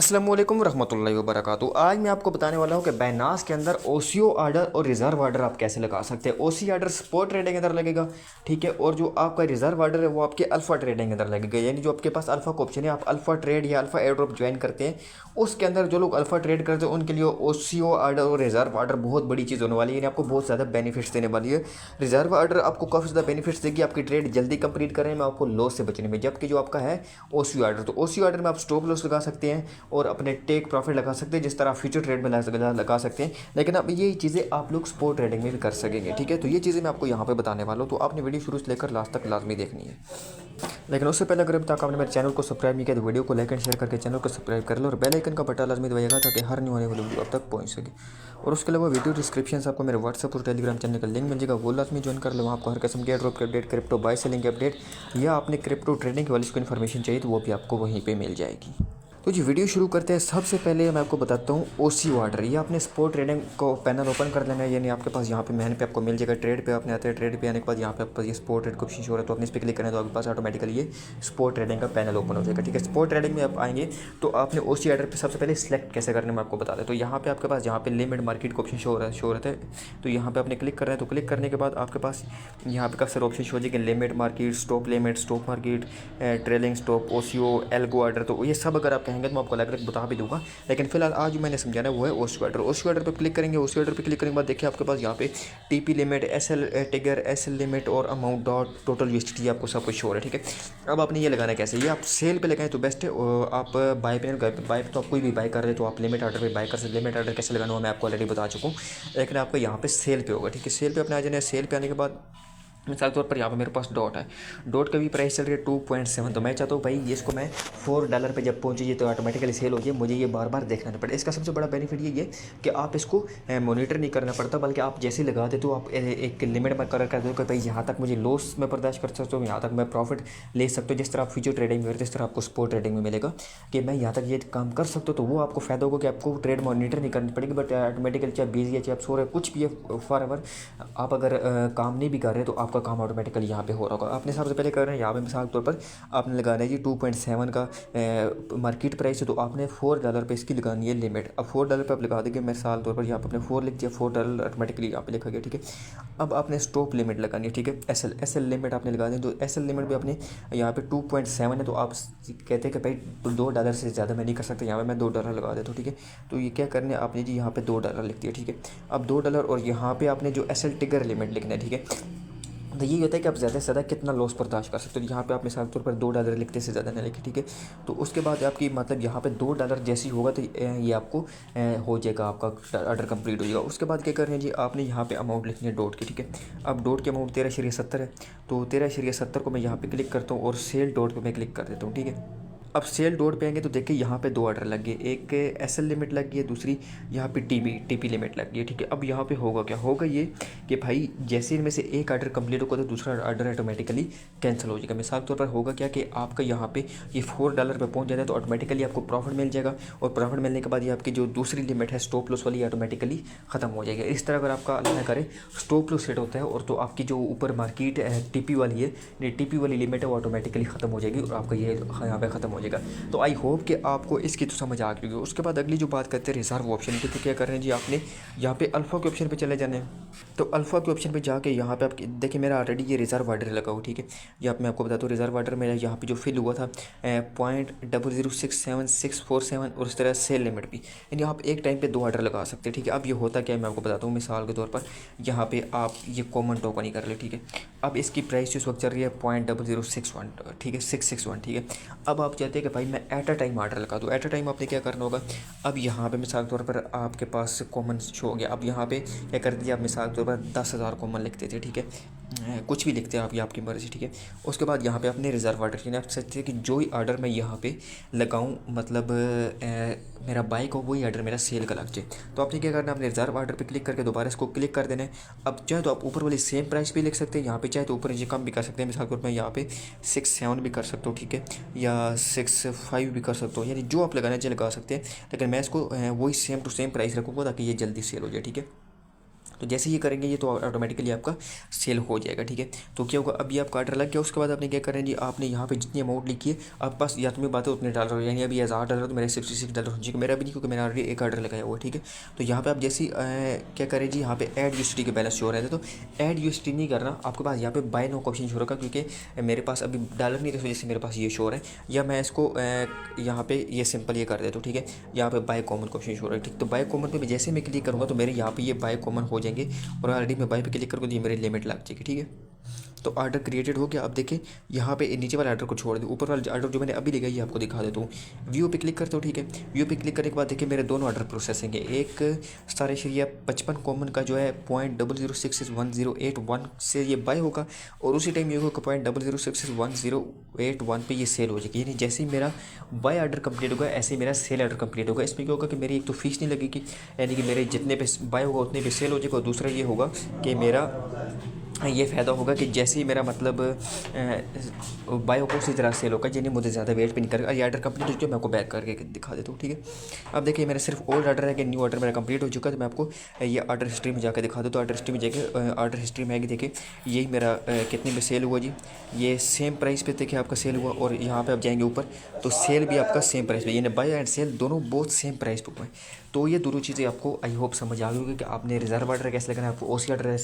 अस्सलाम वालेकुम रहमतुल्लाहि व बरकातुहू। आज मैं आपको बताने वाला हूँ कि बाइनास के अंदर ओसीओ आर्डर और रिज़र्व आर्डर आप कैसे लगा सकते हैं। ओसी आर्डर स्पॉट ट्रेडिंग के अंदर लगेगा, ठीक है, और जो आपका रिज़र्व आर्डर है वो आपके अल्फ़ा ट्रेडिंग के अंदर लगेगा। यानी जो आपके पास अल्फ़ा का ऑप्शन है, आप अल्फ़ा ट्रेड या अल्फ़ा एयर ड्रॉप ज्वाइन करते हैं, उसके अंदर जो लोग अल्फ़ा ट्रेड करते हैं उनके लिए ओसीओ आर्डर और रिज़र्व आर्डर बहुत बड़ी चीज़ होने वाली है। यानी आपको बहुत ज़्यादा बेनिफिट्स देने वाली है। रिज़र्व आर्डर आपको काफ़ी ज़्यादा बेनिफिट्स देगी, आपकी ट्रेड जल्दी कंप्लीट करने में, आपको लॉस से बचने में। जबकि जो आपका है ओसीओ आर्डर, तो ओसीओ आर्डर में आप स्टॉप लॉस लगा सकते हैं और अपने टेक प्रॉफिट लगा सकते हैं, जिस तरह फ्यूचर ट्रेड में लगा सकते हैं। लेकिन अब ये चीज़ें आप लोग स्पोर्ट ट्रेडिंग में भी कर सकेंगे, ठीक है। तो ये चीज़ें मैं आपको यहाँ पे बताने वाला हूँ, तो आपने वीडियो शुरू से लेकर लास्ट तक लाजमी देखनी है। लेकिन उससे पहले अगर अब तक आपने मेरे चैनल को सब्सक्राइब नहीं किया तो वीडियो को लाइक एंड शेयर करके चैनल को सब्सक्राइब कर लो और बेल आइकन का बटन लाजमी दबाइएगा ताकि हर न्यू आने वाली वीडियो अब तक पहुँच सके। और उसके अलावा वीडियो डिस्क्रिप्शन से आपको मेरे व्हाट्सअप और टेलीग्राम चैनल का लिंक मिल जाएगा, वो लाजमी ज्वाइन कर लो। वहाँ आपको हर किस्म के ड्रॉप के अपडेट, क्रिप्टो बाय सेलिंग के अपडेट या आपने क्रिप्टो ट्रेडिंग वाली कोई इन्फॉर्मेशन चाहिए तो वो भी आपको वहीं पर मिल जाएगी। तो जी वीडियो शुरू करते हैं। सबसे पहले मैं आपको बताता हूँ ओसी ऑर्डर। ये आपने स्पोर्ट ट्रेडिंग को पैनल ओपन कर लेना है। यानी आपके पास यहाँ पे मैन पे आपको मिल जाएगा, ट्रेड पे आपने आते हैं, ट्रेड पे आने के बाद यहाँ पे आपके पास ये स्पोर्ट ट्रेड का ऑप्शन शो हो रहा है, तो आपने इस पर क्लिक करना है तो आपके पास ऑटोमेटिकली ये स्पोर्ट ट्रेडिंग का पैनल ओपन हो जाएगा, ठीक है। स्पोर्ट ट्रेडिंग में आप आएंगे तो आपने ओसी ऑर्डर पर सबसे पहले सेलेक्ट कैसे करने में आपको बता दें। तो यहाँ पे आपके पास जहाँ पे लिमिट मार्केट का ऑप्शन शो हो रहा है, तो यहाँ पे आपने क्लिक करना है। तो क्लिक करने के बाद आपके पास यहाँ पे काफ़ी सारे ऑप्शन शो हो जाएंगे, limit market, stop limit, stop market, trailing stop, OCO, algo order. तो ये सब अगर आप कहेंगे तो मैं आपको अलग अलग बता भी दूंगा, लेकिन फिलहाल आज जो मैंने समझाना है वो है ओसी ऑर्डर। ओसी ऑर्डर पर क्लिक करेंगे। ओसी ऑर्डर पर क्लिक करने के बाद देखिए आपके पास यहाँ पे TP limit, SL trigger, SL limit और अमाउंट डॉट टोटल यूएसडी आपको सब कुछ शो हो रहा है, ठीक है। अब आपने ये लगाना है कैसे, ये आप सेल पे लगाएं तो बेस्ट है। और आप बाय पे बाय तो आप कोई भी बाय कर रहे हो तो आप लिमिट ऑर्डर पे बाय कर सकते। लिमिट ऑर्डर कैसे लगाना हो मैं आपको ऑलरेडी बता चुका हूँ, लेकिन आपको यहाँ पे सेल पे होगा, ठीक है। सेल पे अपने आ जाना है। सेल पे आने के बाद मिसाल तौर पर यहाँ पे मेरे पास डॉट है, डॉट का भी प्राइस चल रही है 2.7। तो मैं चाहता हूँ भाई ये इसको मैं $4 पे जब पहुँचे तो ऑटोमेटिकली सेल हो जाए, मुझे ये बार बार देखना नहीं पड़े। इसका सबसे बड़ा बेनिफिट ये कि आप इसको मॉनिटर नहीं करना पड़ता, बल्कि आप जैसे लगा देते हो आप एक लिमिट में कर देते हो कि भाई यहाँ तक मुझे लॉस में बर्दाश्त कर सकता हूँ, यहाँ तक मैं प्रॉफिट ले सकता हूँ। जिस तरह आप फ्यूचर ट्रेडिंग में करते इस तरह आपको स्पोर्ट ट्रेडिंग में मिलेगा कि मैं यहाँ तक ये काम कर सकता हूँ। तो वो आपको फ़ायदा होगा कि आपको ट्रेड मॉनिटर नहीं करनी पड़ेगी, बट ऑटोमेटिकली चाहे बिजी है, चाहे आप सो रहे, कुछ भी है, फॉर एवर आप अगर काम नहीं भी कर रहे तो आपका काम ऑटोमेटिकली यहाँ पे हो रहा होगा। आपने सबसे पहले करना है यहाँ पे मिसाल के तौर पर आपने लगाना है जी 2.7 का मार्केट प्राइस है, तो आपने $4 पे इसकी लगानी है लिमिट। अब $4 पे आप लगा देंगे, मिसाल तौर पर यहाँ पे आपने 4 लिख दिया, $4 ऑटोमेटिकली यहाँ पे लिखा गया, ठीक है। अब आपने स्टॉप लिमिट लगानी है, ठीक है। एसएल लिमिट आपने लगा दी, तो एसएल लिमिट भी आपने यहाँ पे 2.7 है, तो आप कहते हैं कि भाई $2 से ज़्यादा मैं नहीं कर सकता, यहाँ पे मैं $2 लगा देता हूँ, ठीक है। तो ये क्या करना है आपने जी यहाँ पे $2 लिख दिया, ठीक है। अब $2 और यहाँ पे आपने जो एसएल टिगर लिमिट लिखना है, ठीक है। तो ये होता है कि आप ज़्यादा से ज़्यादा कितना लॉस बर्दाश्त कर सकते हो। यहाँ पे आप मिसाल के तौर पर $2 लिखते से ज़्यादा नहीं लिखे, ठीक है। तो उसके बाद आपकी मतलब यहाँ पे $2 जैसी होगा तो ये आपको हो जाएगा, आपका ऑर्डर कंप्लीट हो जाएगा। उसके बाद क्या करना है जी, आपने यहाँ पे अमाउंट लिखनी है डॉट की, ठीक है। अब डॉट की अमाउंट 13.70 है, तो 13.70 को मैं यहाँ पर क्लिक करता हूँ और सेल डॉट पर मैं क्लिक कर देता हूँ, ठीक है। अब सेल डॉट पे आएंगे तो देखिए यहाँ पे 2 ऑर्डर लग गए, एक एसएल लिमिट लग गई है, दूसरी यहाँ पे टीपी लिमिट लग गई है, ठीक है। अब यहाँ पे होगा क्या, होगा ये कि भाई जैसे इनमें से एक ऑर्डर कंप्लीट होगा तो दूसरा ऑर्डर ऑटोमेटिकली कैंसिल हो जाएगा। मिसाल के तौर पर होगा क्या कि आपका यहाँ पे ये $4 पे पहुँच जाता है तो ऑटोमेटिकली आपको प्रॉफिट मिल जाएगा, और प्रॉफिट मिलने के बाद ये आपकी जो दूसरी लिमिट है स्टॉप लॉस वाली ऑटोमेटिकली ख़त्म हो जाएगी। इस तरह अगर आपका अल्लाह ना करे स्टॉप लॉस सेट होता है और तो आपकी जो ऊपर मार्केट टीपी वाली है, टीपी वाली लिमिट है वो ऑटोमेटिकली ख़त्म हो जाएगी और आपका ये यहाँ पे ख़त्म हो जाएगा। तो आई होप कि आपको इसकी तो समझ आ गई होगी। उसके बाद अगली जो बात करते हैं रिजर्व ऑप्शन की, तो क्या कर रहे हैं जी, आपने यहाँ पे अल्फ़ा के ऑप्शन पे चले जाने हैं। तो अल्फ़ा के ऑप्शन पे जाके यहाँ पे आप देखिए मेरा ऑलरेडी ये रिजर्व ऑर्डर लगा हुआ, ठीक है। ये आप मैं आपको बताता हूँ, रिजर्व ऑर्डर मेरा यहाँ पे जो फिल हुआ था 0.0067647 और इस तरह सेल लिमिट भी, यानी आप एक टाइम पे 2 ऑर्डर लगा सकते हैं, ठीक है। अब ये होता क्या है मैं आपको बताता हूँ। मिसाल के तौर पर यहाँ पे आप ये कॉमन टोकन ही कर ले, ठीक है। अब इसकी प्राइस इस वक्त चल रही है 0.0061, ठीक है, 661, ठीक है। अब आप चाहते हैं कि भाई मैं एट अ टाइम ऑर्डर लगा दूँ। एट अ टाइम आपने क्या करना होगा, अब यहाँ पे मिसाल के तौर पर आपके पास कॉमन शो हो गया। अब यहाँ पे क्या कर दिया, आप मिसाल के तौर पर 10,000 कॉमन लिखते थे, ठीक है, कुछ भी लिखते हैं आप, ये आपकी मर्ज़ी, ठीक है। उसके बाद यहाँ पे अपने रिज़र्व ऑर्डर की आप सोचते हैं कि जो ही ऑर्डर मैं यहाँ पे लगाऊँ मतलब मेरा बाई को वही ऑर्डर मेरा सेल का लग जाए। तो आपने क्या करना है, अपने रिज़र्व ऑर्डर पे क्लिक करके दोबारा इसको क्लिक कर देना है। अब चाहे तो आप ऊपर वाली सेम प्राइस भी लिख सकते हैं, यहाँ पे चाहे तो ऊपर नीचे कम भी कर सकते हैं। मिसाल के तौर पर मैं यहाँ पे 6.7 भी कर सकता हूँ, ठीक है, या 6.5 भी कर सकता हूँ, यानी जो आप लगाना चाहिए लगा सकते हैं। लेकिन मैं इसको वही सेम टू सेम प्राइस रखूँगा ताकि ये जल्दी सेल हो जाए, ठीक है। तो जैसे ये करेंगे ये तो ऑटोमेटिकली आपका सेल हो जाएगा। ठीक है, तो क्या होगा, अभी आपका ऑर्डर लग गया, उसके बाद आपने क्या करना है जी, आपने यहाँ पे जितनी अमाउंट लिखी है आप पास या तो मैं बात है उतने डॉलर हो, यानी अभी $1000 तो मेरे $66 हो जाएगा, मेरा भी नहीं क्योंकि मैंने ऑलरेडी एक ऑर्डर लगाया हुआ है। ठीक है, तो यहाँ पे आप जैसे क्या करें जी, यहाँ पे ऐड यूएसडी के बैलेंस शो हो रहे थे, तो ऐड यूएसडी नहीं करना आपके पास, यहाँ पे बाय नो का ऑप्शन शो होगा, क्योंकि मेरे पास अभी डॉलर नहीं था, जैसे मेरे पास ये शो हो रहा है, या मैं इसको यहाँ पे ये सिंपल ये कर देता हूँ। ठीक है, यहाँ पे बाय कॉमन का ऑप्शन शो हो रहा है। ठीक, तो बाय कॉमन पे जैसे मैं क्लिक करूँगा तो मेरे यहाँ पे ये बाय कॉमन हो जाएंगे, और ऑलरेडी मैं बाय पे क्लिक करूँगा तो ये मेरी लिमिट लग जाएगी। ठीक है, तो ऑर्डर क्रिएटेड हो गया। अब देखिए यहाँ पे नीचे वाले ऑर्डर को छोड़ दो, ऊपर वाला ऑर्डर जो मैंने अभी लिखा है ये आपको दिखा देता हूँ। व्यू पे क्लिक करता हूँ। ठीक है, व्यू पे क्लिक करने के बाद देखिए मेरे दोनों ऑर्डर प्रोसेसिंग है, एक सारे शरिया 55 कॉमन का जो है 0.00661081 से ये बाय होगा, और उसी टाइम ये होगा 0.00661081 पे ये सेल हो जाएगी। यानी जैसे ही मेरा बाय ऑर्डर कंप्लीट होगा ऐसे ही मेरा सेल ऑर्डर कंप्लीट होगा। इसमें क्या होगा कि मेरी एक तो फीस नहीं लगेगी, यानी कि मेरे जितने पे बाय होगा उतने पे सेल हो जाएगा, और दूसरा ये होगा कि मेरा ये फ़ायदा होगा कि जैसे ही मेरा मतलब बाय होगा उसी तरह सेल होगा, यानी मुझे ज़्यादा वेट भी नहीं करेगा। ये ऑर्डर कंप्लीट हो चुका है, मैं आपको बैक करके दिखा देता हूँ। ठीक है, अब देखिए मेरा सिर्फ ओल्ड ऑर्डर है कि न्यू ऑर्डर मेरा कंप्लीट हो चुका है, तो मैं आपको ये ऑर्डर हिस्ट्री में जाकर दिखा दूँ। तो ऑर्डर हिस्ट्री में जाके ऑर्डर हिस्ट्री में आएगी, देखिए यही मेरा कितने में सेल हुआ जी, ये सेम प्राइस पे देखिए आपका सेल हुआ, और यहाँ पे आप जाएंगे ऊपर तो सेल भी आपका सेम प्राइस पे, यानी बाय एंड सेल दोनों बहुत सेम प्राइस पे हुए। तो ये दोनों चीज़ें आपको आई होप समझ आ गई होगी कि आपने रिजर्व ऑर्डर कैसे लगाना है, आपको ओसी ऑर्डर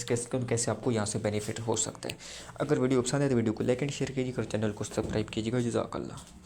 कैसे आपको यहाँ से बेनिफिट हो सकता है। अगर वीडियो पसंद है तो वीडियो को लाइक एंड शेयर कीजिएगा और चैनल को सब्सक्राइब कीजिएगा। जज़ाकल्लाह।